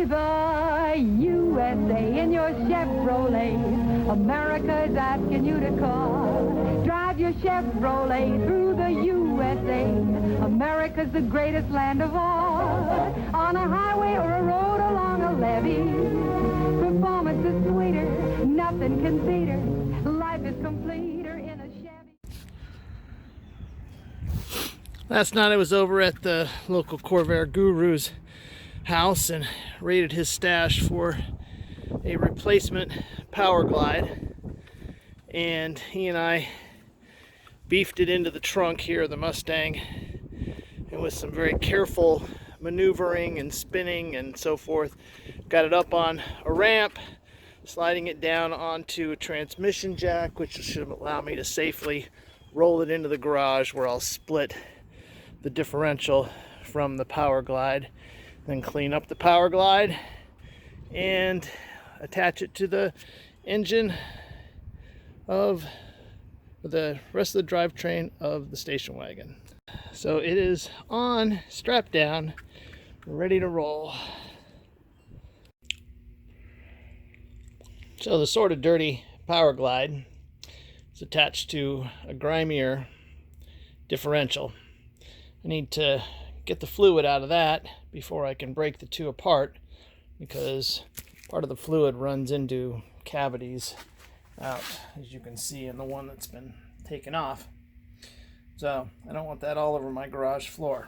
the USA in your Chevrolet. America's asking you to call. Drive your Chevrolet through the USA. America's the greatest land of all. On a highway or a road along a levee, performance is sweeter, nothing can beat her. Life is completer in a Chevy. Last night I was over at the local Corvair guru's house and raided his stash for a replacement power glide, and he and I beefed it into the trunk here of the Mustang, and with some very careful maneuvering and spinning and so forth, got it up on a ramp, sliding it down onto a transmission jack, which should allow me to safely roll it into the garage, where I'll split the differential from the power glide, then clean up the power glide and attach it to the engine of the rest of the drivetrain of the station wagon. So it is on, strapped down, ready to roll. So the sort of dirty power glide is attached to a grimier differential. I need to get the fluid out of that before I can break the two apart, because part of the fluid runs into cavities out, as you can see in the one that's been taken off. So I don't want that all over my garage floor.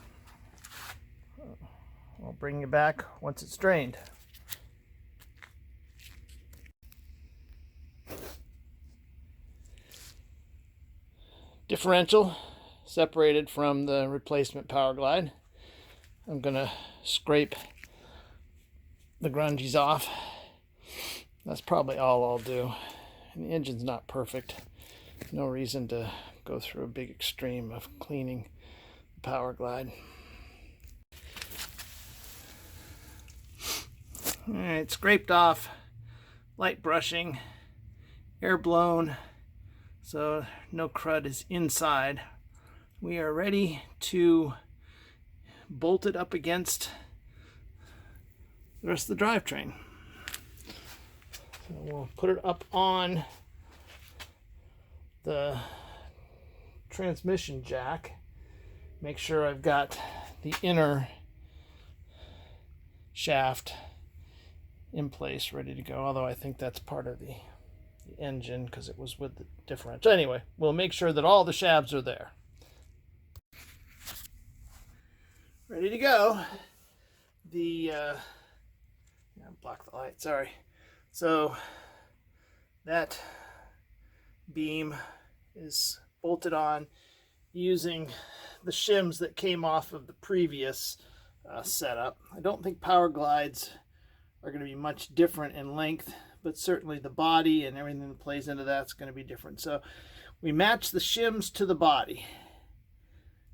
I'll bring you back once it's drained. Differential separated from the replacement power glide. I'm gonna scrape the grungies off. That's probably all I'll do. And the engine's not perfect. No reason to go through a big extreme of cleaning the power glide. Alright, scraped off, light brushing, air blown, so no crud is inside. We are ready to bolt it up against the rest of the drivetrain. So we'll put it up on the transmission jack. Make sure I've got the inner shaft in place, ready to go. Although I think that's part of the engine because it was with the differential. Anyway, we'll make sure that all the shafts are there. Ready to go. Block the light, sorry. So that beam is bolted on using the shims that came off of the previous setup. I don't think power glides are going to be much different in length, but certainly the body and everything that plays into that's going to be different. So we match the shims to the body.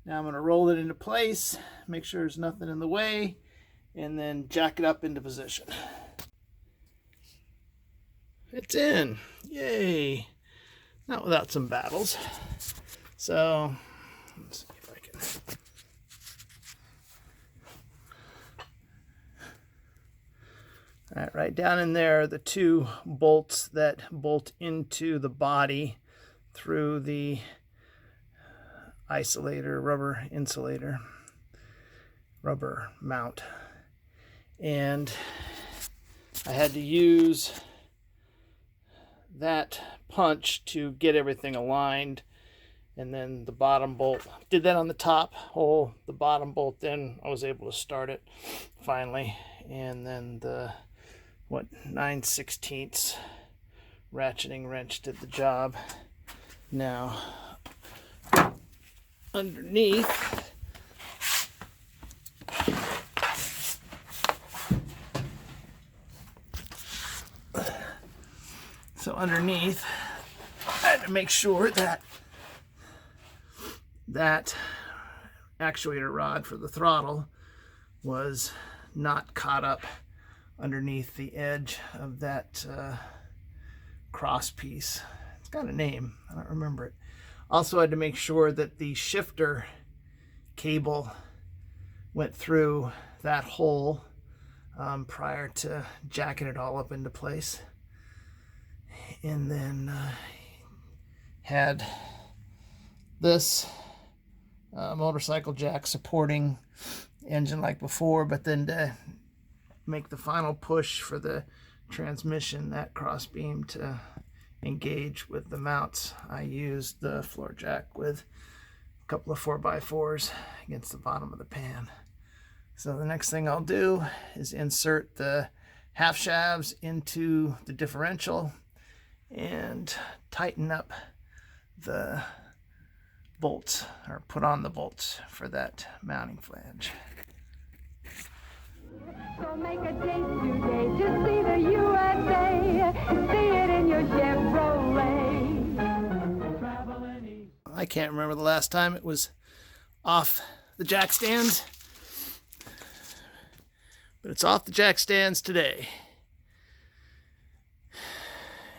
Now I'm going to roll it into place, make sure there's nothing in the way, and then jack it up into position. It's in. Yay. Not without some battles. So let's see if I can. All right, right down in there are the two bolts that bolt into the body through the isolator, rubber insulator, rubber mount. And I had to use that punch to get everything aligned, and then the bottom bolt, did that on the top hole, the bottom bolt, then I was able to start it finally, and then the 9/16 ratcheting wrench did the job. Now underneath, I had to make sure that that actuator rod for the throttle was not caught up underneath the edge of that cross piece. It's got a name, I don't remember it. Also had to make sure that the shifter cable went through that hole prior to jacking it all up into place. And then had this motorcycle jack supporting engine like before, but then to make the final push for the transmission, that cross beam to engage with the mounts, I used the floor jack with a couple of 4x4s against the bottom of the pan. So the next thing I'll do is insert the half shafts into the differential and tighten up the bolts, or put on the bolts for that mounting flange. So make a date today to see the USA. See it in your Chevrolet. I can't remember the last time it was off the jack stands, but it's off the jack stands today.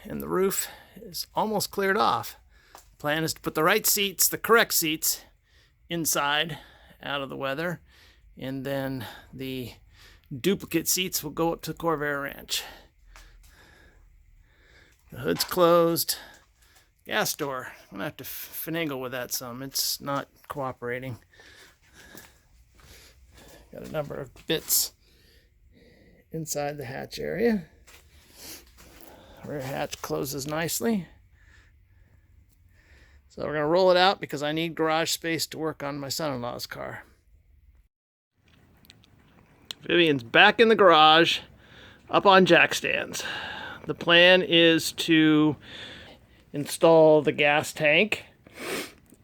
And the roof is almost cleared off. The plan is to put the right seats, the correct seats, inside, out of the weather, and then the duplicate seats will go up to Corvair Ranch. The hood's closed. Gas door, I'm gonna have to finagle with that some. It's not cooperating. Got a number of bits inside the hatch area. Rear hatch closes nicely. So we're gonna roll it out because I need garage space to work on my son-in-law's car. Vivian's back in the garage, up on jack stands. The plan is to install the gas tank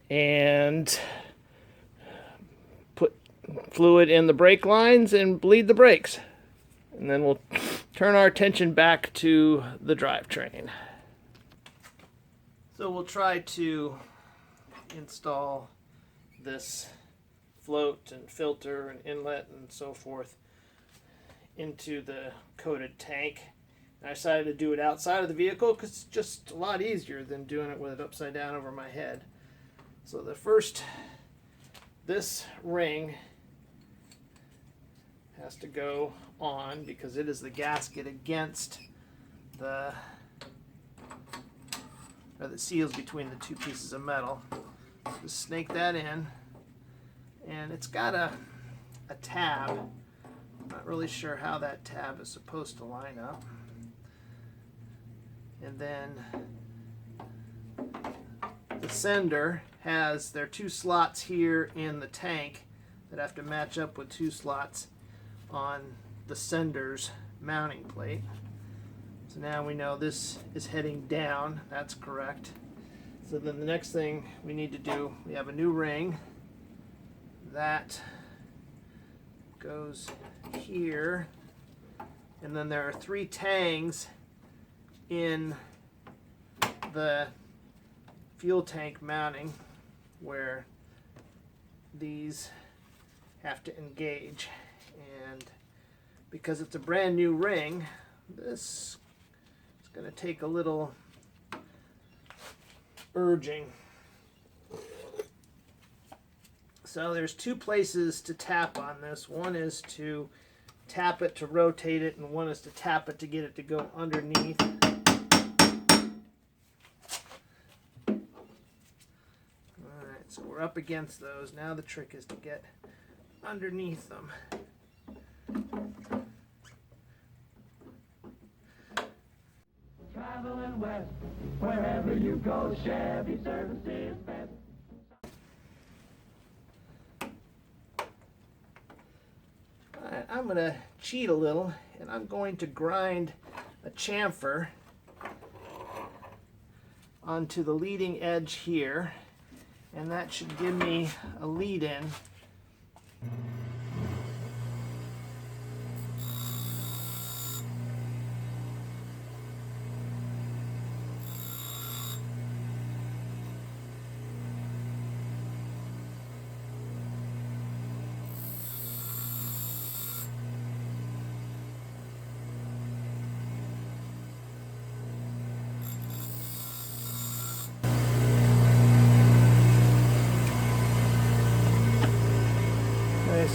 and put fluid in the brake lines and bleed the brakes. And then we'll turn our attention back to the drivetrain. So we'll try to install this float and filter and inlet and so forth into the coated tank. And I decided to do it outside of the vehicle because it's just a lot easier than doing it with it upside down over my head. So this ring has to go on because it is the gasket against that seals between the two pieces of metal. Just snake that in, and it's got a tab. I'm not really sure how that tab is supposed to line up. And then the sender has there are two slots here in the tank that have to match up with two slots on the sender's mounting plate. So now we know this is heading down. That's correct. So then the next thing we need to do, we have a new ring that goes here, and then there are 3 tangs in the fuel tank mounting where these have to engage. And because it's a brand new ring, this is going to take a little urging. So there's 2 places to tap on this. One is to tap it to rotate it, and one is to tap it to get it to go underneath. Alright, so we're up against those. Now the trick is to get underneath them. Traveling west, wherever you go, Chevy service is best. I'm going to cheat a little, and I'm going to grind a chamfer onto the leading edge here, and that should give me a lead in.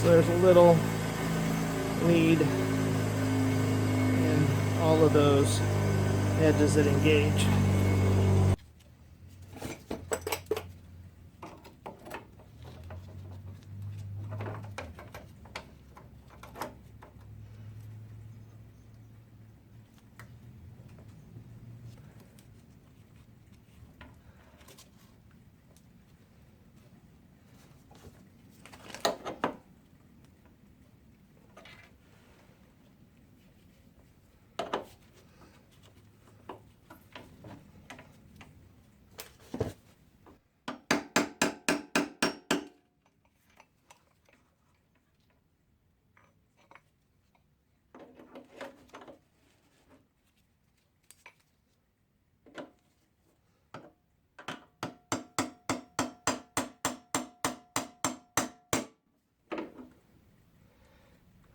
So there's a little lead all of those edges that engage.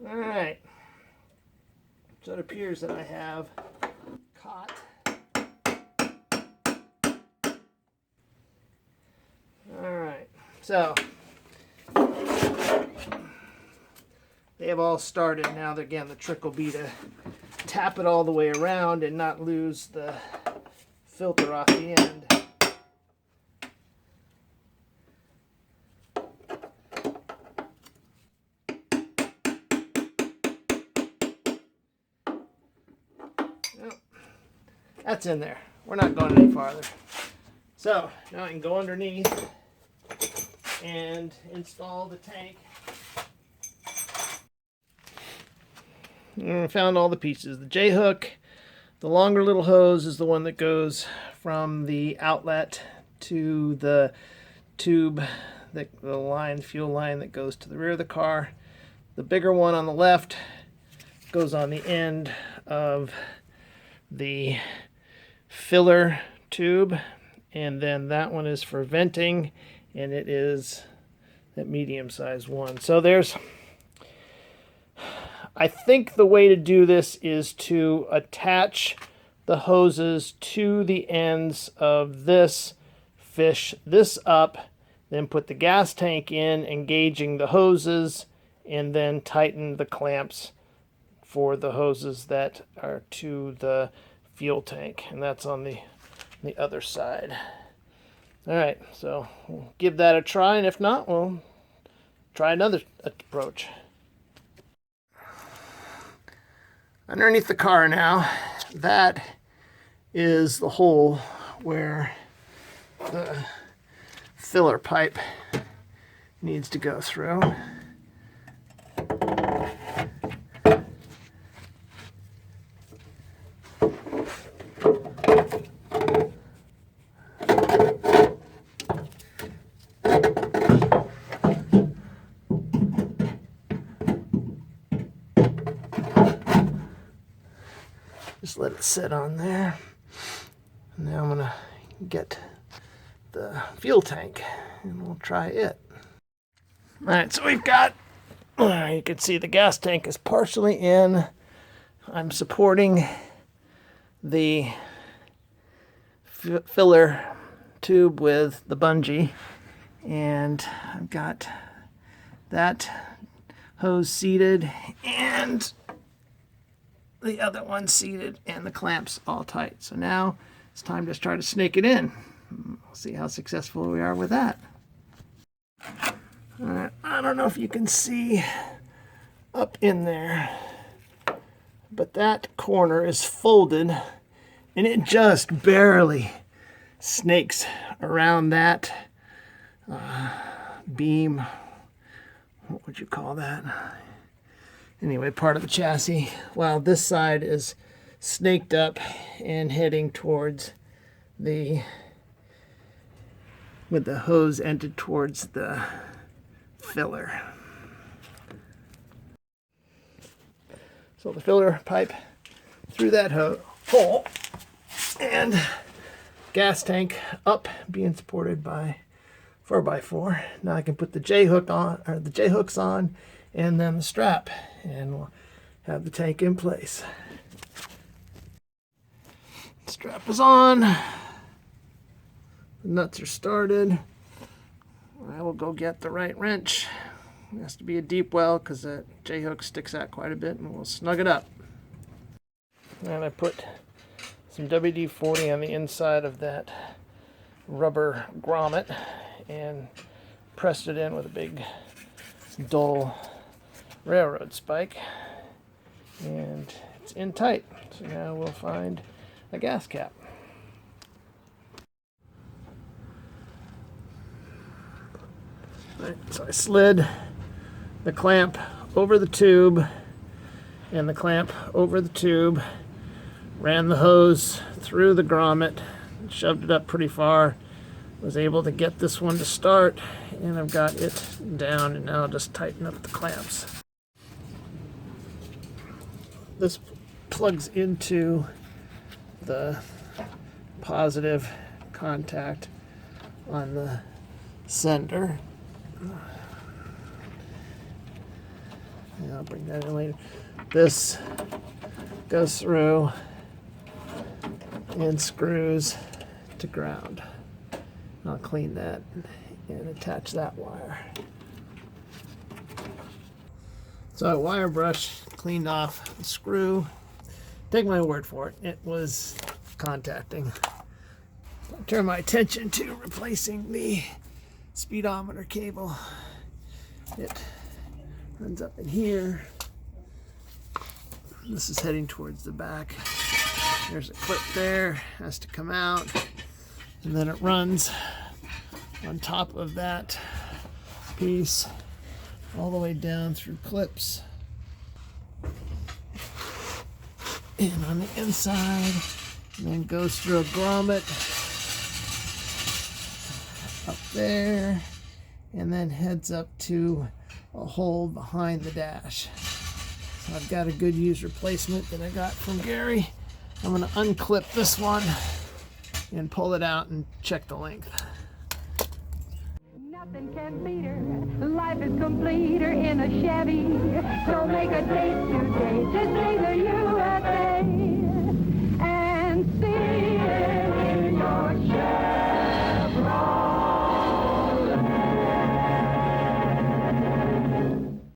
All right, so it appears that I have caught. All right, so they have all started. Now, again, the trick will be to tap it all the way around and not lose the filter off the end. That's in there. We're not going any farther. So now I can go underneath and install the tank. And I found all the pieces. The J-hook, the longer little hose is the one that goes from the outlet to the tube, the fuel line that goes to the rear of the car. The bigger one on the left goes on the end of the filler tube, and then that one is for venting, and it is that medium-sized one. So I think the way to do this is to attach the hoses to the ends of this, fish this up, then put the gas tank in, engaging the hoses, and then tighten the clamps for the hoses that are to the fuel tank, and that's on the other side. All right, so we'll give that a try, and if not, we'll try another approach. Underneath the car now, that is the hole where the filler pipe needs to go through. Just let it sit on there. And now I'm gonna get the fuel tank and we'll try it. All right, so we've got, you can see the gas tank is partially in. I'm supporting the filler tube with the bungee, and I've got that hose seated and the other one seated and the clamps all tight. So now it's time to try to snake it in. We'll see how successful we are with that. All right, I don't know if you can see up in there, but that corner is folded and it just barely snakes around that beam. What would you call that? Anyway, part of the chassis, while this side is snaked up and heading towards with the hose ended towards the filler. So the filler pipe through that hole, and gas tank up, being supported by 4x4. Now I can put the J-hook on, or the J-hooks on, and then the strap, and we'll have the tank in place. Strap is on. The nuts are started. I will go get the right wrench. It has to be a deep well because that J-hook sticks out quite a bit, and we'll snug it up. And I put some WD-40 on the inside of that rubber grommet and pressed it in with a big dull railroad spike, and it's in tight. So now we'll find a gas cap. Right, so I slid the clamp over the tube and the clamp over the tube, ran the hose through the grommet, shoved it up pretty far, was able to get this one to start, and I've got it down, and now I'll just tighten up the clamps. This plugs into the positive contact on the sender. And I'll bring that in later. This goes through and screws to ground. I'll clean that and attach that wire. So I wire brush cleaned off the screw. Take my word for it, it was contacting. So I turn my attention to replacing the speedometer cable. It runs up in here. This is heading towards the back. There's a clip there, has to come out, and then it runs on top of that piece all the way down through clips and on the inside, and then goes through a grommet up there, and then heads up to a hole behind the dash. So I've got a good used replacement that I got from Gary. I'm going to unclip this one and pull it out and check the length. Nothing can beat her. Life is completer in a Chevy. So make a date to